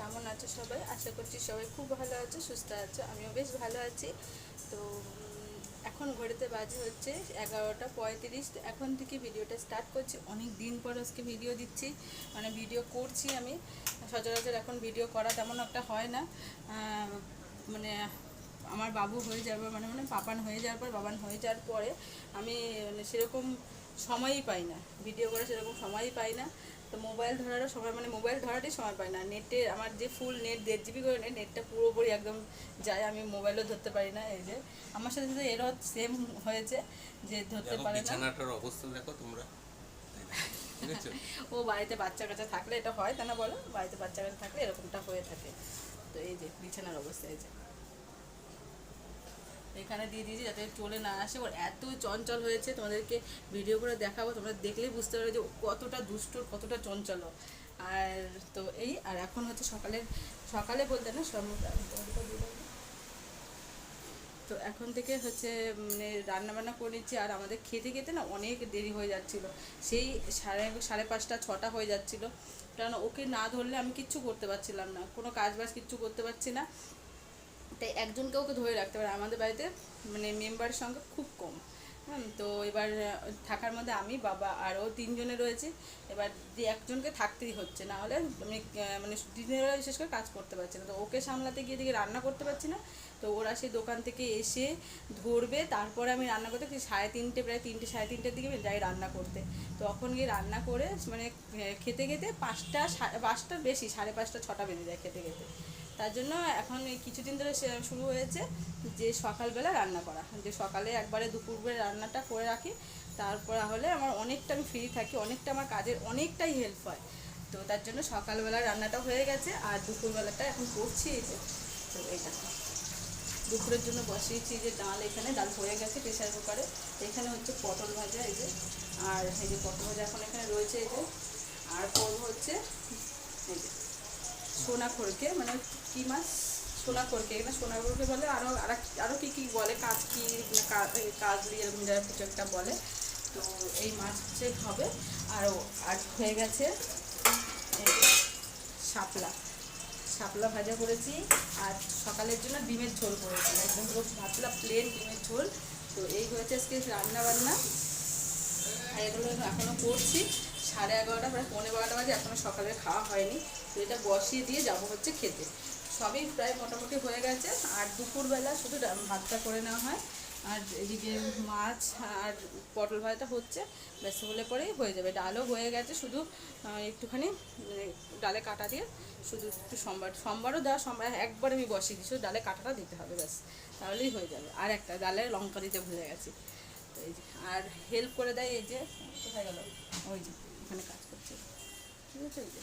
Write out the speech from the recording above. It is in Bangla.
কেমন আছো সবাই? আশা করছি সবাই খুব ভালো আছো, সুস্থ আছো। আমিও বেশ ভালো আছি। তো এখন ঘড়িতে বাজে হচ্ছে 11টা 35। এখন থেকে ভিডিওটা স্টার্ট করছি। অনেক দিন পর আজকে ভিডিও দিচ্ছি, মানে ভিডিও করছি আমি। সচরাচর এখন ভিডিও করা তেমন একটা হয় না। মানে আমার বাবু হয়ে যাওয়ার মানে মানে পাপান হয়ে যাওয়ার পর, বাবান হয়ে যাওয়ার পরে আমি মানে সেরকম সময়ই পাই না, ভিডিও করার সেরকম সময়ই পাই না। তো মোবাইল ধরারও সময়, মানে মোবাইল ধরারই সময় পাই না। নেটে আমার যে ফুল নেট 1.5 GB করে নেটটা পুরোপুরি একদম যায়, আমি মোবাইলও ধরতে পারি না। এই যে আমার সাথে সাথে এরও সেম হয়েছে যে ধরতে পারে না। বিছানাটার অবস্থা দেখো তোমরা। ও বাড়িতে বাচ্চা কাচ্চা থাকলে এটা হয়, তা না বলো? বাড়িতে বাচ্চা কাচ্চা থাকলে এরকমটা হয়ে থাকে। তো এই যে বিছানার অবস্থা, এই যে এখানে দিয়ে দিয়েছি যাতে চলে না আসে। ওর এত চঞ্চল হয়েছে, তোমাদেরকে ভিডিও করে দেখাবো, তোমরা দেখলেই বুঝতে পারবে যে কতটা দুষ্ট, কতটা চঞ্চল। আর তো এই, আর এখন হচ্ছে সকালে বলতে না তো এখন থেকে হচ্ছে মানে রান্নাবান্না করে নিচ্ছি। আর আমাদের খেতে খেতে না অনেক দেরি হয়ে যাচ্ছিলো, সেই সাড়ে পাঁচটা 6টা হয়ে যাচ্ছিলো। কারণ ওকে না ধরলে আমি কিচ্ছু করতে পারছিলাম না, কোনো কাজ বাজ কিচ্ছু করতে পারছি না। তাই একজনকে ওকে ধরে রাখতে পারে। আমাদের বাড়িতে মানে মেম্বারের সংখ্যা খুব কম। তো এবার থাকার মধ্যে আমি, বাবা আর ও 3জনে রয়েছে। এবার যে একজনকে থাকতেই হচ্ছে, না হলে আমি মানে দিনের বেলা বিশেষ করে কাজ করতে পারছি না। তো ওকে সামলাতে গিয়ে দিকে রান্না করতে পারছি না। তো ওরা সেই দোকান থেকে এসে ধরবে, তারপরে আমি রান্না করতে 3:30, প্রায় 3টে 3:30টার দিকে যাই রান্না করতে। তখন গিয়ে রান্না করে মানে খেতে খেতে 5টার বেশি, 5:30 6টা বেজে যায় খেতে খেতে। তার জন্য এখন এই কিছুদিন ধরে শুরু হয়েছে যে সকালবেলা রান্না করা, যে সকালে একবারে দুপুরবেলা রান্নাটা করে রাখি। তারপর হলে আমার অনেকটা আমি ফ্রি থাকি, অনেকটা আমার কাজের অনেকটাই হেল্প হয়। তো তার জন্য সকালবেলা রান্নাটা হয়ে গেছে, আর দুপুরবেলাটা এখন করছি। এই যে তো এইটা দুপুরের জন্য বসিয়েছি, যে ডাল, এখানে ডাল হয়ে গেছে প্রেশার কুকারে। এখানে হচ্ছে পটল ভাজা, এই যে, আর এই যে পটল ভাজা এখন এখানে রয়েছে। এই যে আর করবো হচ্ছে এই যে সোনাখড়কে, মানে কী মাছ, সোনাখড়কে, এখানে সোনাখড়কে বলে, আরও কী কী বলে, কাজকি না কাজলি, এরকম যারা কিছু একটা বলে। তো এই মাছ হচ্ছে হবে। আর হয়ে গেছে শাপলা শাপলা ভাজা করেছি। আর সকালের জন্য ডিমের ঝোল করেছি, একদম পুরো পাতলা প্লেন ডিমের ঝোল। তো এই হয়েছে আজকে রান্না বান্না। আর এগুলো এখনও করছি। 11:30 প্রায় 11:45 বাজে, এখনও সকালে খাওয়া হয়নি। তো এটা বসিয়ে দিয়ে যাবো হচ্ছে খেতে। সবই প্রায় মোটামুটি হয়ে গেছে। আর দুপুরবেলা শুধু ভাতটা করে নেওয়া হয়। আর এদিকে মাছ আর পটল ভাজাটা হচ্ছে, ব্যাস হলে পরেই হয়ে যাবে। ডালও হয়ে গেছে, শুধু একটুখানি ডালে কাটা দিয়ে, শুধু একটু সোমবারও দেওয়া, সোমবার একবার আমি বসিয়ে দিই, শুধু ডালে কাটাটা দিতে হবে, ব্যাস তাহলেই হয়ে যাবে। আর একটা ডালে লঙ্কা দিতে ভুলে গেছি। তো এই যে আর হেল্প করে দেয়, এই যে কোথায় গেল, ওই যে এখানে কাজ করছে, ঠিক আছে। ওই যে